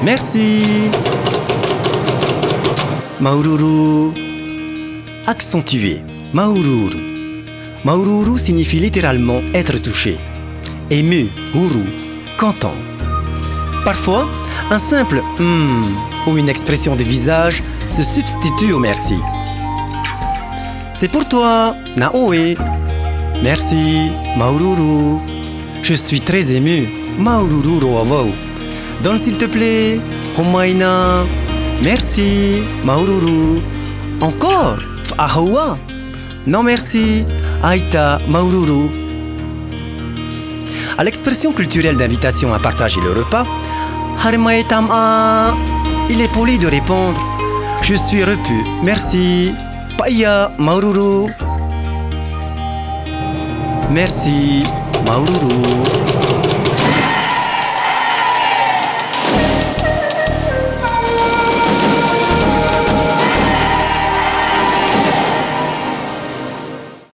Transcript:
Merci. Maururu. Accent tué. Maururu. Maururu signifie littéralement être touché. Ému, uru, content. Parfois, un simple ou une expression de visage se substitue au merci. C'est pour toi, Naoe. Merci, Maururu. Je suis très ému. Maururu roavau. Donne s'il te plaît, Homaina. Merci, Maururu. Encore, Ahawa. Non merci, Aita, Maururu. À l'expression culturelle d'invitation à partager le repas, Harmaetam-a, il est poli de répondre je suis repu, merci, Paya, Maururu. Merci, Maururu.